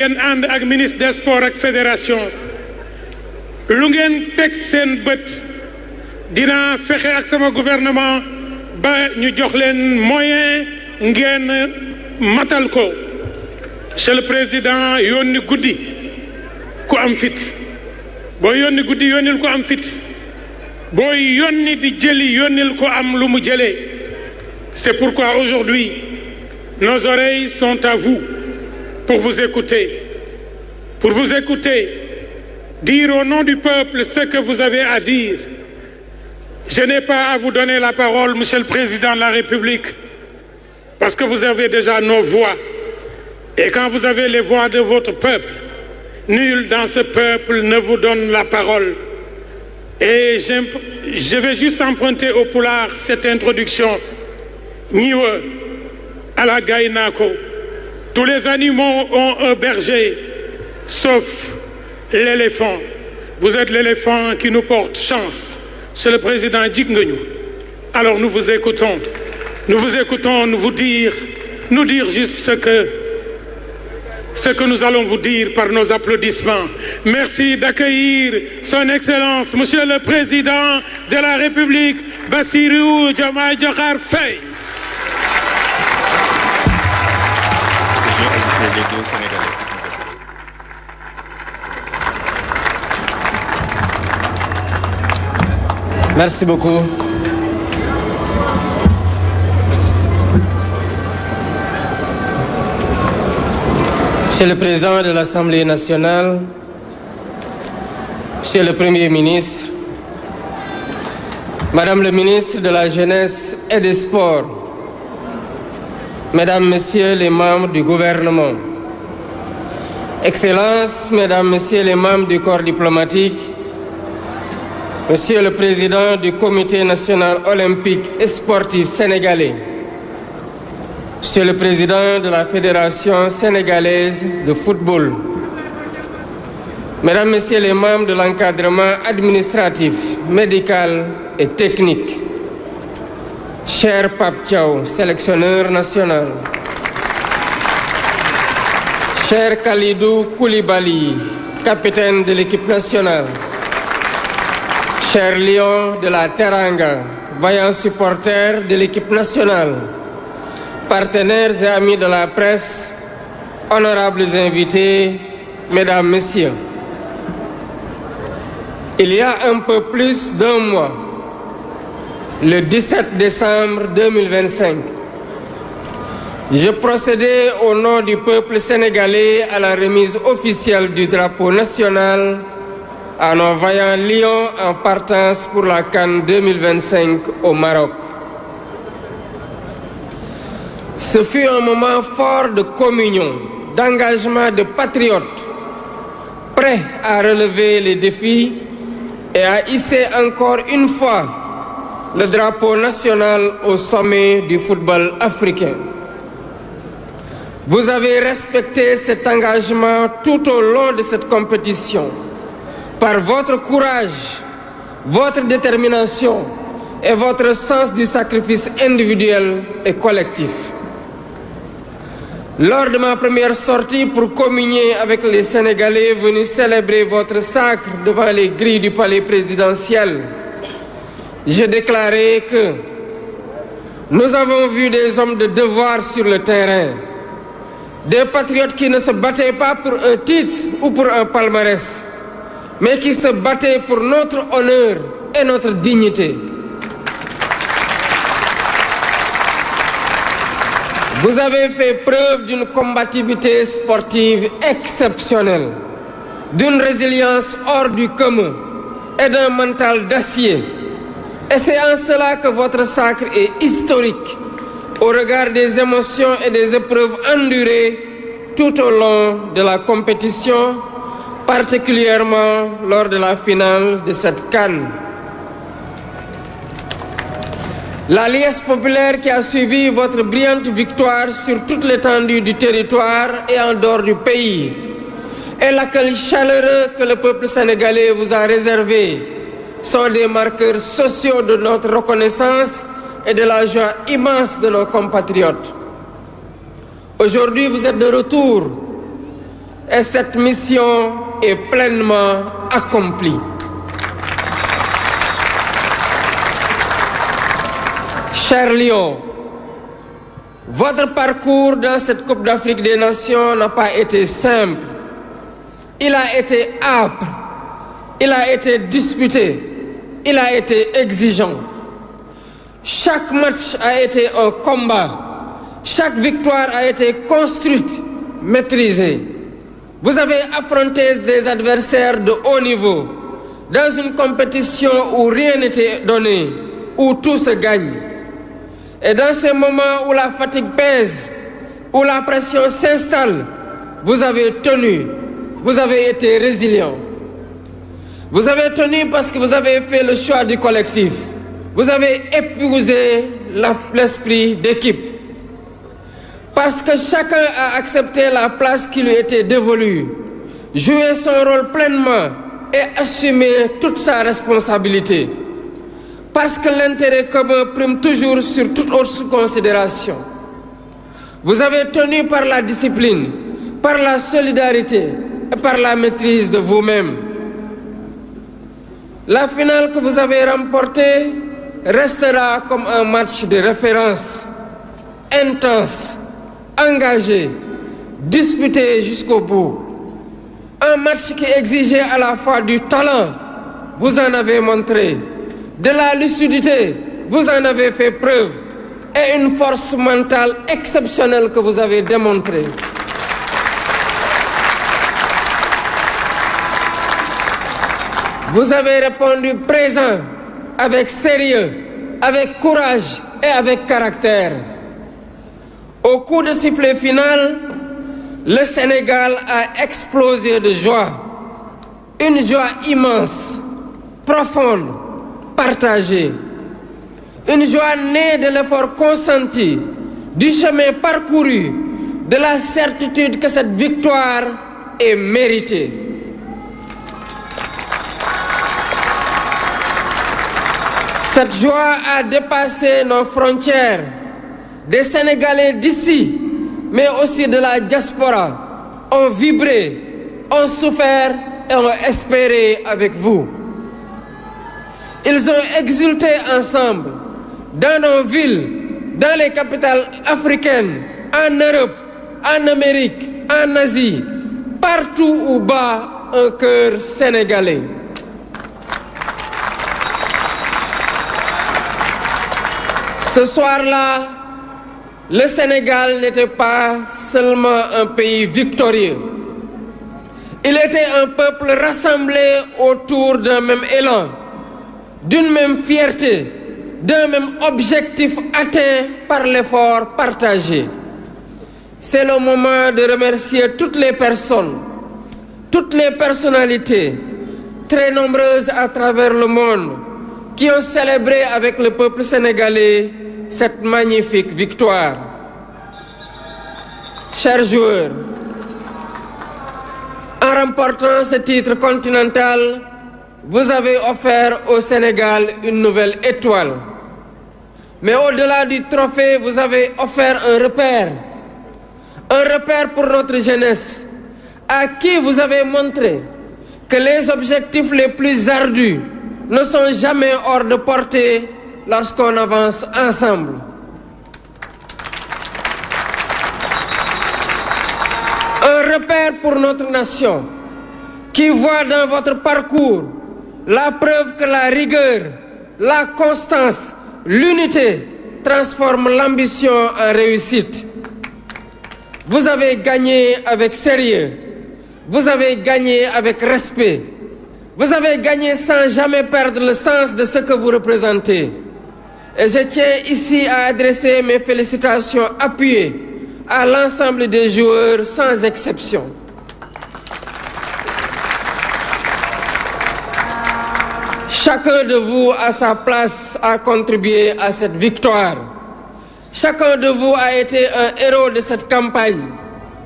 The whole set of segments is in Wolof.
ngeen ànd ak ministre des sports ak fédération lu ngeen teg seen bët dinaa fexe ak sama gouvernement ba ñu jox leen moyen ngeen matal ko. Monsieur le président yónni guddi ku am fit boo yónni guddi yónnil ko am fit boo yónni di jëli yónnil ko am lu mu jëlee. C'est pourquoi aujourd'hui nos oreilles sont à vous pour vous écouter, dire au nom du peuple ce que vous avez à dire. Je n'ai pas à vous donner la parole, Monsieur le Président de la République, parce que vous avez déjà nos voix. Et quand vous avez les voix de votre peuple, nul dans ce peuple ne vous donne la parole. Et je vais juste emprunter au pulaar cette introduction. Ñiwa ala gaynako. Tous les animaux ont un berger, sauf l'éléphant. Vous êtes l'éléphant qui nous porte chance. Monsieur le Président, jig nga ñu. Alors nous vous écoutons, nous dire juste ce que nous allons vous dire par nos applaudissements. Merci d'accueillir Son Excellence, Monsieur le Président de la République, Bassirou Diomaye Diakhar Faye. Merci beaucoup. Monsieur le Président de l'Assemblée nationale, Monsieur le Premier ministre, Madame le ministre de la Jeunesse et des Sports, Mesdames, Messieurs les membres du gouvernement, Excellences, Mesdames, Messieurs les membres du corps diplomatique, Monsieur le Président du Comité national olympique et sportif sénégalais, Monsieur le Président de la Fédération sénégalaise de football, Mesdames, Messieurs les membres de l'encadrement administratif, médical et technique, cher Pape Thiaw, sélectionneur national, cher Khalidou Koulibaly, capitaine de l'équipe nationale, cher Lion de la Teranga, vaillant supporter de l'équipe nationale, partenaires et amis de la presse, honorables invités, Mesdames, Messieurs. Il y a un peu plus d'un mois, le 17 décembre 2025, je procédais au nom du peuple sénégalais à la remise officielle du drapeau national à nos vaillants lions en partance pour la CAN 2025 au Maroc. Ce fut un moment fort de communion, d'engagement de patriotes, prêts à relever les défis et à hisser encore une fois le drapeau national au sommet du football africain. Vous avez respecté cet engagement tout au long de cette compétition par votre courage, votre détermination et votre sens du sacrifice individuel et collectif. Lors de ma première sortie pour communier avec les Sénégalais venus célébrer votre sacre devant les grilles du palais présidentiel, je déclarais que nous avons vu des hommes de devoir sur le terrain, des patriotes qui ne se battaient pas pour un titre ou pour un palmarès, mais qui se battaient pour notre honneur et notre dignité. Vous avez fait preuve d'une combativité sportive exceptionnelle, d'une résilience hors du commun et d'un mental d'acier. Et c'est en cela que votre sacre est historique, au regard des émotions et des épreuves endurées tout au long de la compétition, particulièrement lors de la finale de cette CAN. La liesse populaire qui a suivi votre brillante victoire sur toute l'étendue du territoire et en dehors du pays, et l'accueil chaleureux que le peuple sénégalais vous a réservé sont des marqueurs sociaux de notre reconnaissance et de la joie immense de nos compatriotes. Aujourd'hui, vous êtes de retour et cette mission est pleinement accomplie. Chers Lions, votre parcours dans cette Coupe d'Afrique des Nations n'a pas été simple. Il a été âpre, il a été disputé, il a été exigeant. Chaque match a été un combat, chaque victoire a été construite, maîtrisée. Vous avez affronté des adversaires de haut niveau, dans une compétition où rien n'était donné, où tout se gagne. Et dans ces moments où la fatigue pèse, où la pression s'installe, vous avez tenu, vous avez été résilient. Vous avez tenu parce que vous avez fait le choix du collectif. Vous avez épousé l'esprit d'équipe. Parce que chacun a accepté la place qui lui était dévolue, joué son rôle pleinement et assumé toute sa responsabilité. Parce que l'intérêt commun prime toujours sur toute autre considération. Vous avez tenu par la discipline, par la solidarité et par la maîtrise de vous-même. La finale que vous avez remportée restera comme un match de référence, intense, engagé, disputé jusqu'au bout. Un match qui exigeait à la fois du talent, vous en avez montré, de la lucidité, vous en avez fait preuve, et une force mentale exceptionnelle que vous avez démontrée. Vous avez répondu présent, avec sérieux, avec courage et avec caractère. Au coup de sifflet final, le Sénégal a explosé de joie. Une joie immense, profonde, partagée. Une joie née de l'effort consenti, du chemin parcouru, de la certitude que cette victoire est méritée. Cette joie a dépassé nos frontières. Des Sénégalais d'ici, mais aussi de la diaspora, ont vibré, ont souffert et ont espéré avec vous. Ils ont exulté ensemble, dans nos villes, dans les capitales africaines, en Europe, en Amérique, en Asie, partout où bat un cœur sénégalais. Ce soir-là, le Sénégal n'était pas seulement un pays victorieux. Il était un peuple rassemblé autour d'un même élan, d'une même fierté, d'un même objectif atteint par l'effort partagé. C'est le moment de remercier toutes les personnes, toutes les personnalités, très nombreuses à travers le monde, qui ont célébré avec le peuple sénégalais cette magnifique victoire. Chers joueurs, en remportant ce titre continental, vous avez offert au Sénégal une nouvelle étoile. Mais au-delà du trophée, vous avez offert un repère pour notre jeunesse, à qui vous avez montré que les objectifs les plus ardus ne sont jamais hors de portée lorsqu'on avance ensemble. Un repère pour notre nation qui voit dans votre parcours la preuve que la rigueur, la constance, l'unité transforment l'ambition en réussite. Vous avez gagné avec sérieux, vous avez gagné avec respect, vous avez gagné sans jamais perdre le sens de ce que vous représentez. Et je tiens ici à adresser mes félicitations appuyées à l'ensemble des joueurs sans exception. Chacun de vous à sa place a contribué à cette victoire. Chacun de vous a été un héros de cette campagne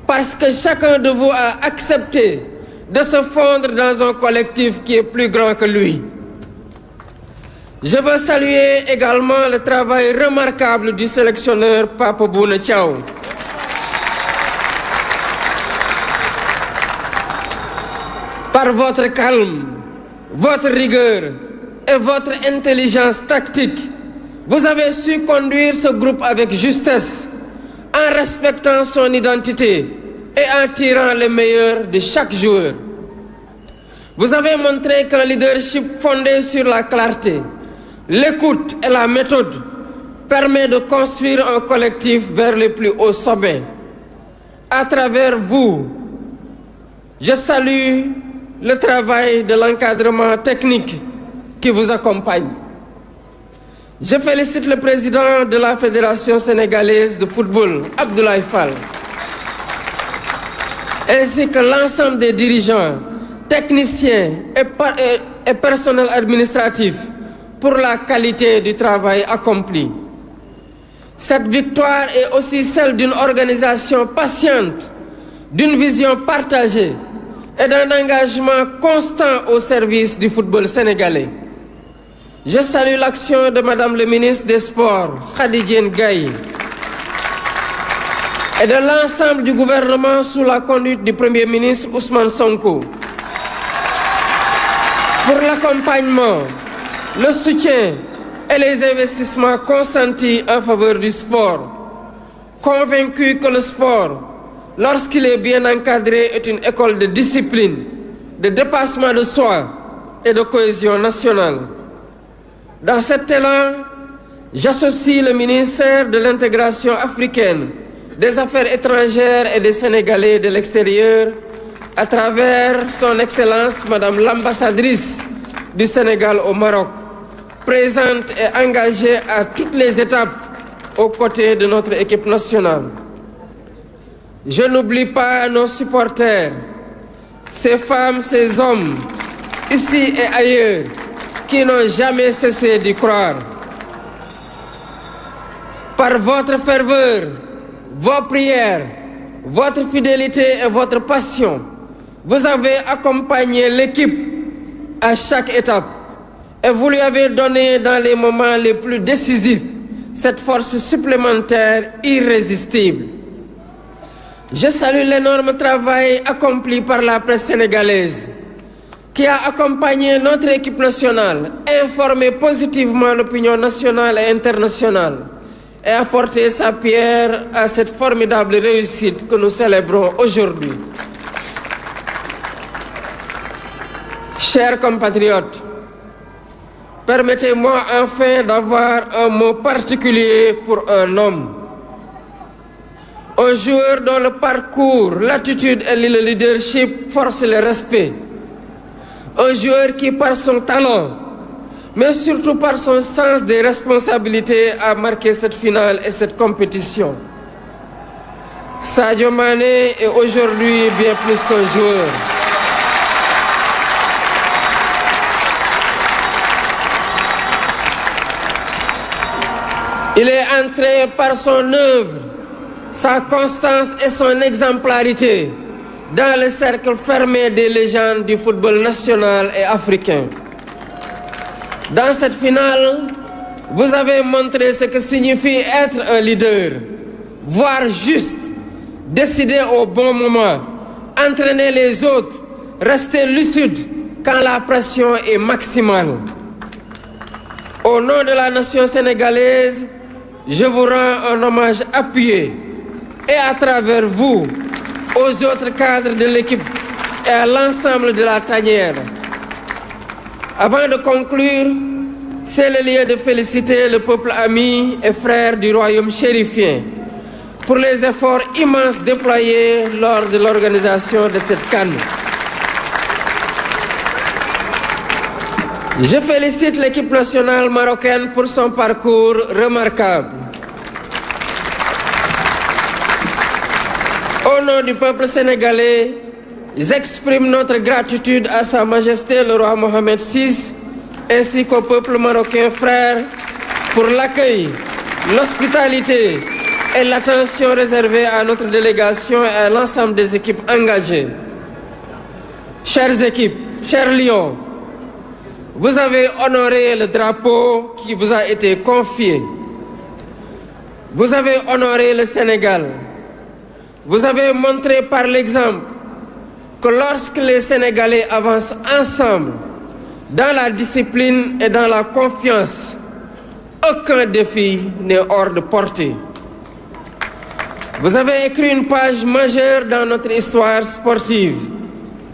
parce que chacun de vous a accepté de se fondre dans un collectif qui est plus grand que lui. Je veux saluer également le travail remarquable du sélectionneur Pape Bouna Thiaw. Par votre calme, votre rigueur et votre intelligence tactique, vous avez su conduire ce groupe avec justesse, en respectant son identité et en tirant le meilleur de chaque joueur. Vous avez montré qu'un leadership fondé sur la clarté, l'écoute et la méthode permet de construire un collectif vers le plus haut sommet. À travers vous, je salue le travail de l'encadrement technique qui vous accompagne. Je félicite le président de la Fédération sénégalaise de football, Abdoulaye Fall, ainsi que l'ensemble des dirigeants, techniciens et personnel administratif pour la qualité du travail accompli. Cette victoire est aussi celle d'une organisation patiente, d'une vision partagée et d'un engagement constant au service du football sénégalais. Je salue l'action de Madame le ministre des Sports, Khady Gaye, et de l'ensemble du gouvernement sous la conduite du Premier ministre Ousmane Sonko pour l'accompagnement, le soutien et les investissements consentis en faveur du sport, convaincu que le sport, lorsqu'il est bien encadré, est une école de discipline, de dépassement de soi et de cohésion nationale. Dans cet élan, j'associe le ministère de l'intégration africaine, des Affaires étrangères et des Sénégalais de l'extérieur à travers son Excellence Madame l'ambassadrice du Sénégal au Maroc, présente et engagée à toutes les étapes aux côtés de notre équipe nationale. Je n'oublie pas nos supporters, ces femmes, ces hommes, ici et ailleurs, qui n'ont jamais cessé d'y croire. Par votre ferveur, vos prières, votre fidélité et votre passion, vous avez accompagné l'équipe à chaque étape et vous lui avez donné dans les moments les plus décisifs cette force supplémentaire irrésistible. Je salue l'énorme travail accompli par la presse sénégalaise qui a accompagné notre équipe nationale, informé positivement l'opinion nationale et internationale et apporté sa pierre à cette formidable réussite que nous célébrons aujourd'hui. Chers compatriotes, permettez-moi enfin d'avoir un mot particulier pour un homme. Un joueur dont le parcours, l'attitude et le leadership forcent le respect. Un joueur qui, par son talent, mais surtout par son sens des responsabilités, a marqué cette finale et cette compétition. Sadio Mané est aujourd'hui bien plus qu'un joueur. Il est entré par son œuvre, sa constance et son exemplarité dans le cercle fermé des légendes du football national et africain. Dans cette finale, vous avez montré ce que signifie être un leader, voir juste, décider au bon moment, entraîner les autres, rester lucide quand la pression est maximale. Au nom de la nation sénégalaise, je vous rends un hommage appuyé et à travers vous, aux autres cadres de l'équipe et à l'ensemble de la tanière. Avant de conclure, c'est le lieu de féliciter le peuple ami et frère du royaume chérifien pour les efforts immenses déployés lors de l'organisation de cette CAN. Je félicite l'équipe nationale marocaine pour son parcours remarquable. Au nom du peuple sénégalais, j'exprime notre gratitude à Sa Majesté le roi Mohamed VI ainsi qu'au peuple marocain frère pour l'accueil, l'hospitalité et l'attention réservée à notre délégation et à l'ensemble des équipes engagées. Chères équipes, chers lions, vous avez honoré le drapeau qui vous a été confié. Vous avez honoré le Sénégal. Vous avez montré par l'exemple que lorsque les Sénégalais avancent ensemble dans la discipline et dans la confiance, aucun défi n'est hors de portée. Vous avez écrit une page majeure dans notre histoire sportive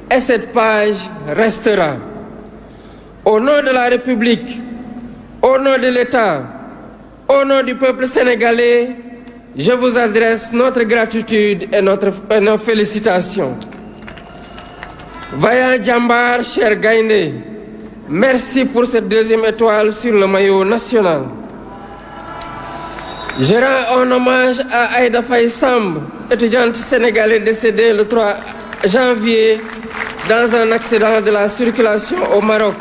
et cette page restera. Au nom de la République, au nom de l'État, au nom du peuple sénégalais, je vous adresse notre gratitude et nos félicitations. Vaillant Djambar, cher Gaïndé, merci pour cette deuxième étoile sur le maillot national. Je rends un hommage à Aïda Faye Samb, étudiante sénégalaise décédée le 3 janvier dans un accident de la circulation au Maroc.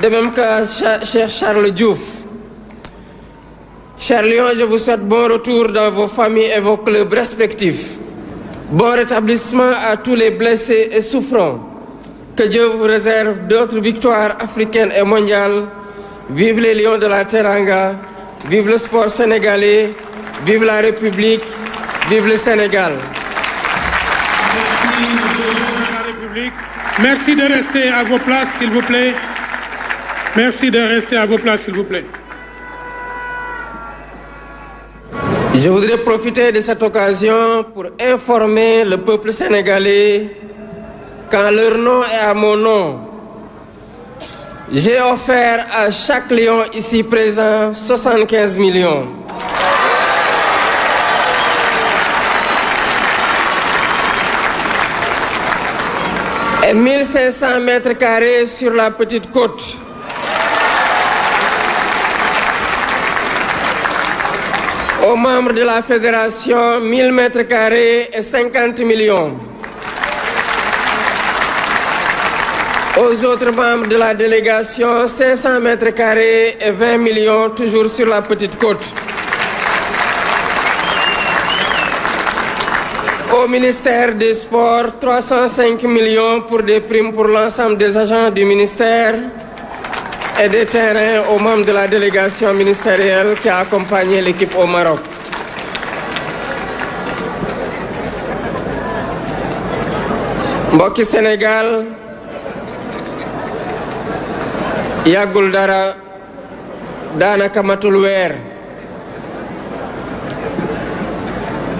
De même qu'à cher Charles Diouf. Cher Lion, je vous souhaite bon retour dans vos familles et vos clubs respectifs. Bon rétablissement à tous les blessés et souffrants. Que Dieu vous réserve d'autres victoires africaines et mondiales. Vive les Lions de la Teranga, vive le sport sénégalais, vive la République, vive le Sénégal. Merci, la République. Merci de rester à vos places, s'il vous plaît. Merci de rester à vos places, s'il vous plaît. Je voudrais profiter de cette occasion pour informer le peuple sénégalais qu'en leur nom et à mon nom, j'ai offert à chaque lion ici présent 75 millions. Et 1500 mètres carrés sur la petite côte. Aux membres de la fédération, 1000 mètres carrés et 50 millions. Aux autres membres de la délégation, 500 mètres carrés et 20 millions, toujours sur la petite côte. Au ministère des Sports, 305 millions pour des primes pour l'ensemble des agents du ministère et des terrains aux membres de la délégation ministérielle qui a accompagné l'équipe au Maroc. Mbokki Sénégal, yàggul dara daanaka matul weer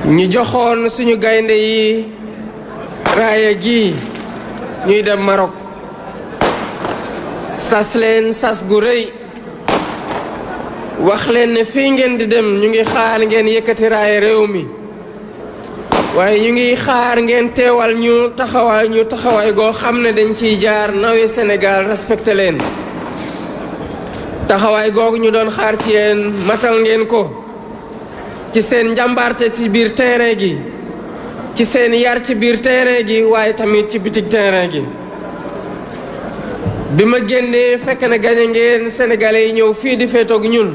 ñu joxoon suñu gaynde yi raaya gi ñuy dem Maroc. sas leen sas gu rëy wax leen ne fii ngeen di dem ñu ngi xaar ngeen yëkkati raaya réew mi waaye ñu ngi xaar ngeen teewal ñu taxawaay goo xam ne dañ ciy jaar nawe Sénégal respecté leen. taxawaay googu ñu doon xaar ci yéen matal ngeen ko ci seen njàmbaarte ci biir terrain gi ci seen yar ci biir terrain gi waaye tamit ci bitik terrain gi. bi ma génnee fekk na gañe ngeen sénégalais yi ñëw fii di féetoog ñun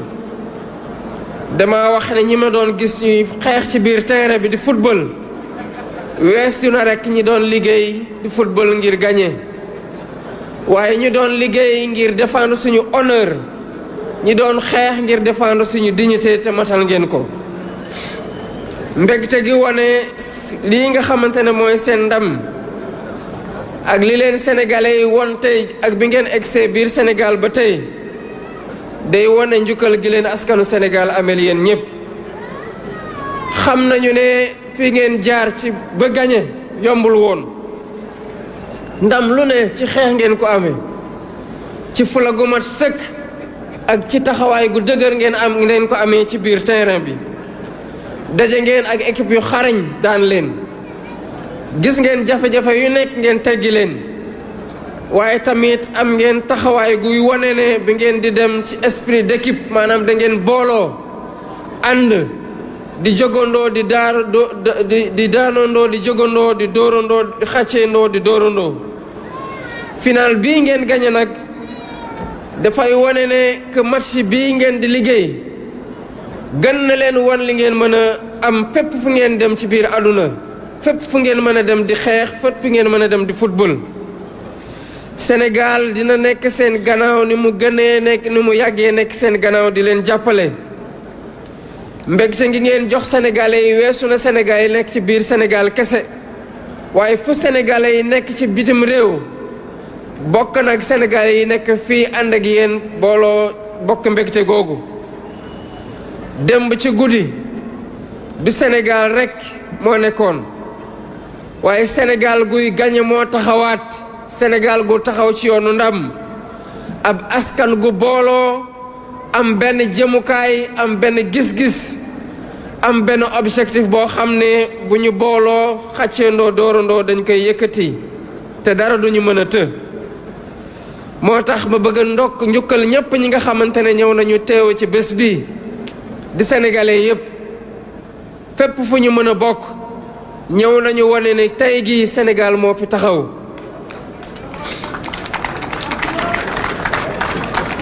dama wax ne ñi ma doon gis ñuy xeex ci biir terrain bi di football weesu na rek ñi doon liggéey di football ngir gañe waaye ñu doon liggéey ngir défendre suñu honneur ñi doon xeex ngir défendre suñu dignité te matal ngeen ko. mbégte gi wane lii nga xamante ne mooy seen ndam ak li leen sénégalais yi won tey ak bi ngeen egsee biir Sénégal ba tey day wane njukkal gi leen askanu Sénégal amel yéen ñëpp. xam nañu ne fi ngeen jaar ci ba gañe yombul woon ndam lu ne ci xeex ngeen ko amee ci fula gu mat sëkk ak ci taxawaay gu dëgër ngeen ko amee ci biir terrain bi. daje ngeen ak équipe yu xarañ daan leen gis ngeen jafe-jafe yu nekk ngeen teggi leen waaye tamit am ngeen taxawaay guy wane ne bi ngeen di dem ci esprit d'équipe maanaam da ngeen booloo ànd di jogandoo di daanandoo di jogandoo di dóorandoo di xàcceendoo di dóorandoo. final bii ngeen gañe nag dafay wane ne que match bii ngeen di liggéey gën na leen wan li ngeen mën a am fépp fu ngeen dem ci biir àdduna fépp fu ngeen mën a dem di xeex fépp fu ngeen mën a dem di football. Sénégal dina nekk seen gannaaw ni mu gënee nekk ni mu yàggee nekk seen gannaaw di leen jàppale. mbégte ngi ngeen jox sénégalais yi weesu na Sénégal yi nekk ci biir Sénégal kese waaye fu sénégalais yi nekk ci bitim réew bokk nag sénégalais yi nekk fii ànd ak yéen booloo bokk mbégte googu. démb ci guddi du Sénégal rekk moo nekkoon waaye Sénégal guy gañe moo taxawaat, Sénégal gu taxaw ci yoonu ndam, ab askan gu booloo am benn jëmukaay, am benn gis-gis, am benn objectif boo xam ne bu ñu booloo xàcceendoo doorandoo dañ koy yëkkati te dara duñu mën a të. moo tax ma bëgg a njukkal ñépp ñi nga xamante ne ñëw nañu teew ci bés bi di sénégalais yépp fépp fu ñu mën a bokk ñëw nañu wane ne tey gi Sénégal moo fi taxaw.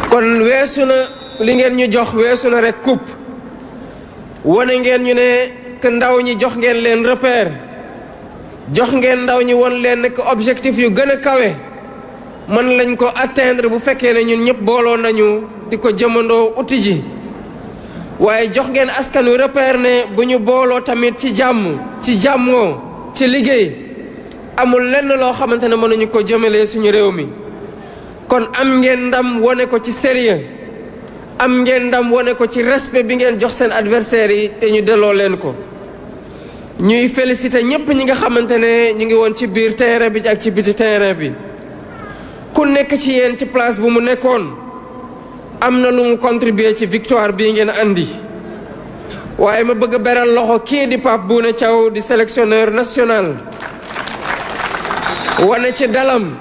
kon weesu na li ngeen ñu jox weesu na rek coupe wane ngeen ñu ne que ndaw ñi jox ngeen leen repère, jox ngeen ndaw ñi won leen nekk objectif yu gën a kawe mën lañ ko atteindre bu fekkee ne ñun ñëpp booloo nañu di ko jëmandoo uti ji. waaye jox ngeen askan wi repère ne bu ñu booloo tamit ci jàmm, ci jàmmoo, ci liggéey amul lenn loo xamante ne mënuñu ko jëmalee suñu réew mi. kon am ngeen ndam wane ko ci sérieux, am ngeen ndam wane ko ci respect bi ngeen jox seen adversaires yi te ñu delloo leen ko. ñuy féliciter ñépp ñi nga xamante ne ñu ngi woon ci biir terrain bi ak ci biti terrain bi. ku nekk ci yéen ci place bu mu nekkoon am na lu mu contribuer ci victoire bii ngeen andi. waaye ma bëgg a beral loxo kii di Pape Bouna Thiaw di sélectionneur national, wane ci dalam,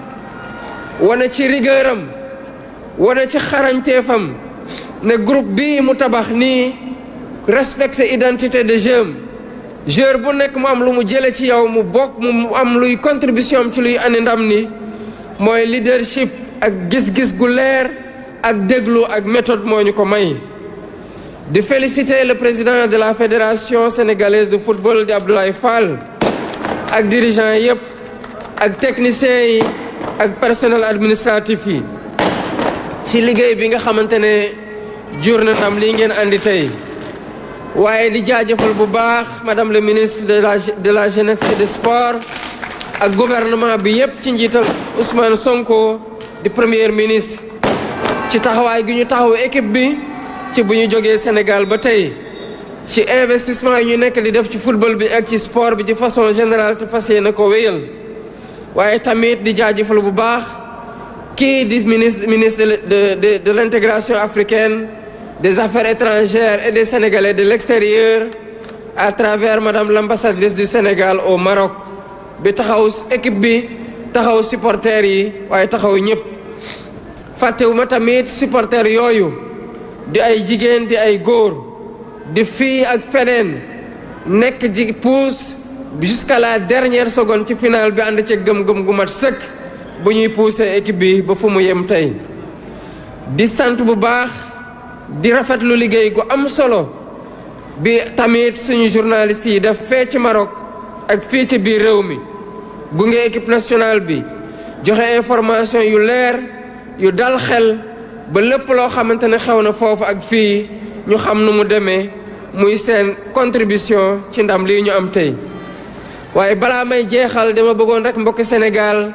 wane ci rigueuram, wane ci xarañteefam ne groupe bii mu tabax nii respecter identité de jeu, joueur bu nekk mu am lu mu jële ci yow mu bokk mu am luy contribution am ci luy andi ndam ni mooy leadership ak gis-gis gu leer ak déglu ak méthode moo ñu ko may. di féliciter le président de la fédération sénégalaise de football di Abdoulaye Fall ak dirigeants yépp ak techniciens yi ak personnel administratif yi ci liggéey bi nga xamante ne jur na ndam lii ngeen andi tey. waaye di jaajëfal bu baax madame le ministre de la jeunesse et des sports ak gouvernement bi yépp ci njiital Ousmane Sonko di premier ministre ci taxawaay gi ñu taxaw équipe bi ci bu ñu jógee Sénégal ba tey ci investissement yi ñu nekk di def ci football bi ak ci sport bi ci façon générale te fas yéene ko wéyal. waaye tamit di jaajëfal bu baax kii di ministre de l'intégration africaine, des affaires étrangères et des Sénégalais de l'extérieur à travers madame l'ambassadrice du Sénégal au Maroc bi taxaw équipe bi taxaw supporters yi waaye taxaw ñëpp. fàttewuma tamit supporters yooyu di ay jigéen di ay góor di fii ak feneen nekk di pousse jusqu'à la dernière seconde ci finale bi ànd ci gëm-gëm gu mat sëkk bu ñuy pousser équipe bi ba fu mu yem tey. di sant bu baax di rafetlu liggéey gu am solo bi tamit suñu journalistes yi def fee ci Maroc ak fii ci biir réew mi gunge équipe nationale bi joxe information yu leer yu dal xel ba lépp loo xamante ne xew na foofu ak fii ñu xam nu mu demee muy seen contribution ci ndam lii ñu am tey. waaye balaa may jeexal dama bëggoon rek mbokki Sénégal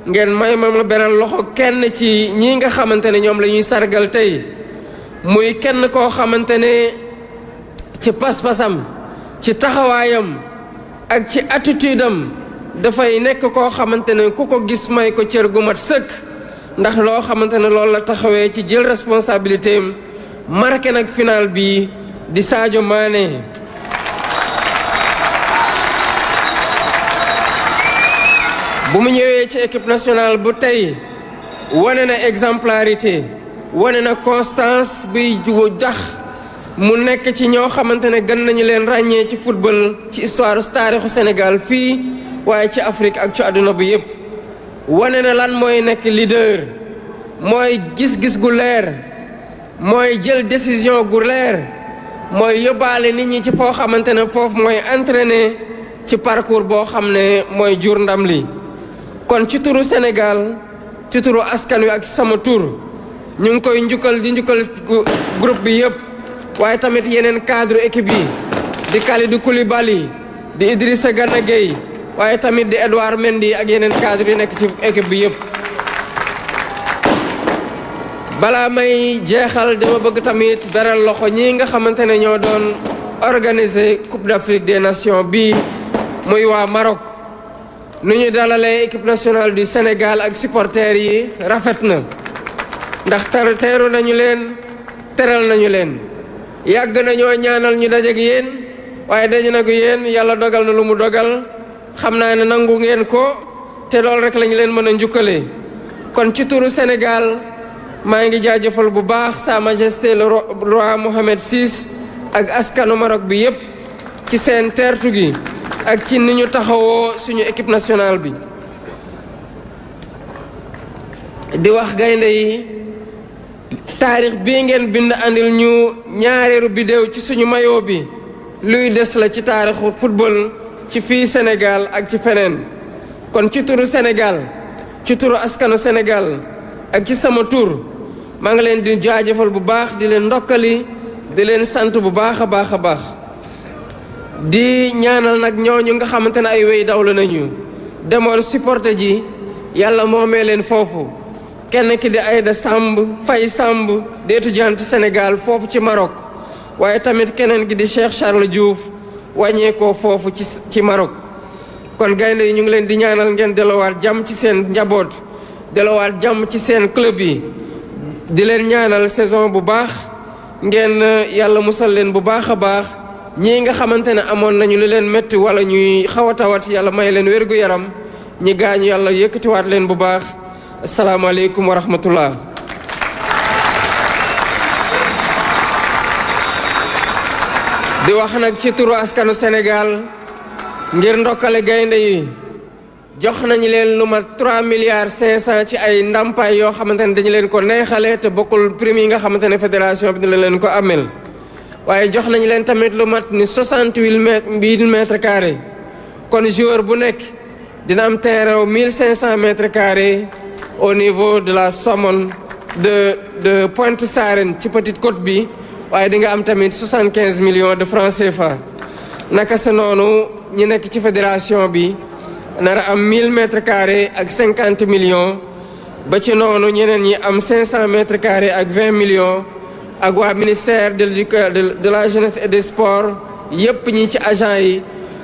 ngeen may ma beral loxo kenn ci ñi nga xamante ne ñoom la ñuy sargal tey muy kenn koo xamante ne ci pas-pasam ci taxawaayam ak ci attitude am dafay nekk koo xamante ne ku ko gis may ko cër gu mat sëkk ndax loo xamante ne loolu la taxawee ci jël responsabilité am marqué nag final bi di Sadio Mané. bu mu ñëwee ci équipe nationale bu tey wane na exemplarité wane na constance buy jax mu nekk ci ñoo xamante ne gën nañu leen ràññee ci football ci histoire taarixu Sénégal fii waaye ci Afrique ak ci àdduna bi yépp. wane na lan mooy nekk leader mooy gis-gis gu leer mooy jël décision gu leer mooy yóbbaale nit ñi ci foo xamante ne foofu mooy entraîner ci parcours boo xam ne mooy jur ndam li. kon ci turu Sénégal ci turu askan wi ak sama tur ñu ngi koy njukkal di njukkal groupe bi yépp waaye tamit yeneen cadre équipe yi di Kalidou Koulibaly di Idrissa Gana Gueye waaye tamit di Edouard Mendy ak yeneen cadre yi nekk ci équipe bi yëpp. balaa may jeexal dama bëgg tamit beral loxo ñi nga xamante ne ñoo doon organiser Coupe d'Afrique des Nations bi muy waa Maroc. nu ñu dalalee équipe nationale du Sénégal ak supporters yi rafet na ndax teeru nañu leen teral nañu leen yàgg nañoo ñaanal ñu dajeek yéen waaye daje na ko yéen yàlla dogal na lu mu dogal xam naa ne nangu ngeen ko te loolu rek lañu leen mën a njukkalee. kon ci turu Sénégal maa ngi jaajëfal bu baax Sa Majesté le roi Mohammed VI ak askanu Maroc bi yépp ci seen teertu gi ak ci ni ñu taxawoo suñu équipe nationale bi. di wax gaynde yi taarix bii ngeen bind andil ñu ñaareelu bidéew ci suñu maillot bi luy des la ci taarixu football ci fii Sénégal ak ci feneen. kon ci turu Sénégal ci turu askanu Sénégal ak ci sama tur maa ngi leen di jaajëfal bu baax di leen ndokkali di leen sant bu baax a baax a baax. di ñaanal nag ñooñu nga xamante ne ay wéy dawlu nañu demoon supporter ji yàlla moomee leen foofu kenn ki di Aïda Samb Faye Samb di étudiante Sénégal foofu ci Maroc waaye tamit keneen ki di Cheikh Charles Diouf wàññeekoo foofu ci Maroc. kon gaynde yi ñu ngi leen di ñaanal ngeen delluwaat jàmm ci seen njaboot delluwaat jàmm ci seen club yi di leen ñaanal saison bu baax ngeen yàlla musal leen bu baax a baax. ñii nga xamante ne amoon nañu lu leen métti wala ñuy xaw a tawat yàlla may leen wérgu yaram ñi gaañu yàlla yëkkatiwaat leen bu baax asalaamaaleykum wa rahmatullah. di wax nag ci turu askanu Sénégal ngir ndokkale gaynde yi jox nañu leen lu mat 3 milliards 500 ci ay ndàmpaay yoo xamante ne dañu leen ko neexale te bokkul prime yi nga xamante ne fédération bi dina leen ko amel. waaye jox nañu leen tamit lu mat ni 68 mètres carrés kon joueur bu nekk dina am terrain 1500 mètres carrés au niveau de la Somone de Pointe Sarène ci Petite Côte bi waaye di nga am tamit 75 millions de francs CFA. naka sa noonu ñi nekk ci fédération bi nara am 1000 mètres carrés ak 50 millions ba ci noonu ñeneen ñi am 500 mètres carrés ak 20 millions. ak waa ministère de la jeunesse et des sports yépp ñi ci agent yi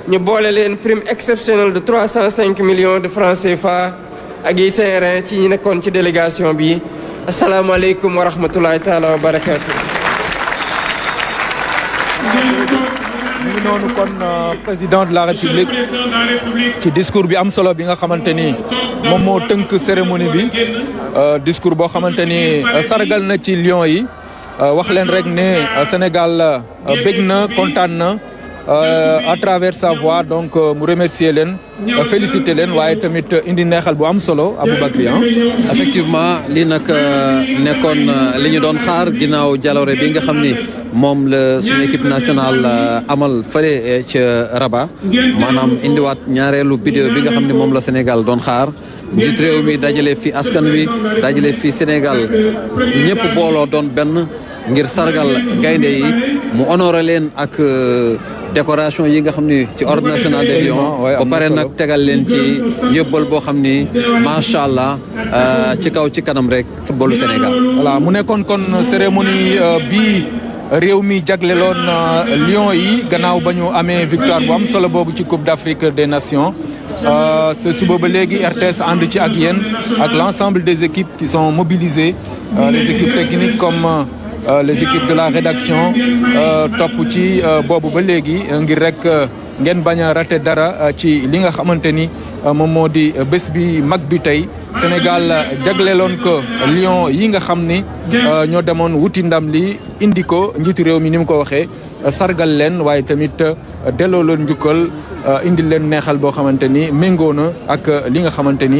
ñu boole leen prime exceptionnelle de 305 millions de francs CFA ak yi terrain ci ñi nekkoon ci délégation bi asalaamaaleykum wa rahmatulahi taala wa barakaatu. mu ngi noonu kon président de la république ci discours bi am solo bi nga xamante ni moom moo tënk cérémonie bi discours boo xamante ni sargal na ci Lions yi. wax leen rek ne Sénégal bég na kontaan na à travers sa voix donc mu remercier leen féliciter leen waaye tamit indi neexal bu am solo Aboubacry. effectivement lii nag nekkoon li ñu doon xaar ginnaaw jaloore bi nga xam ni moom la suñu équipe nationale amal fële ca Rabat maanaam indiwaat ñaareelu vidéo bi nga xam ni moom la Sénégal doon xaar. njiit réew mi dajale fi askan wi dajale fi Sénégal ñëpp booloo doon benn ngir sargal gaynde yi mu honoré leen ak décoration yi nga xam ni ci ordre national des Lions ba pare nag tegal leen ci yóbbal boo xam ni macha allah ci kaw ci kanam rek footballu Sénégal. voilà mu nekkoon kon cérémonie bi réew mi jagleloon Lions yi gannaaw ba ñu amee victoire bu am solo boobu ci Coupe d'Afrique des Nations. ce suba ba léegi RTS ànd ci ak yéen ak l'ensemble des équipes qui sont mobilisées les équipes techniques comme les équipes de la rédaction topp ci boobu ba léegi ngir rek ngeen bañ a rater dara ci li nga xamante ni moom moo di bés bi mag bi tey Sénégal jagleeloon ko Lions yi nga xam ni ñoo demoon wuti ndam li indi ko njiitu réew mi ni mu ko waxee sargal leen waaye tamit delloo leen njukkal indi leen neexal boo xamante ni méngoo na ak li nga xamante ni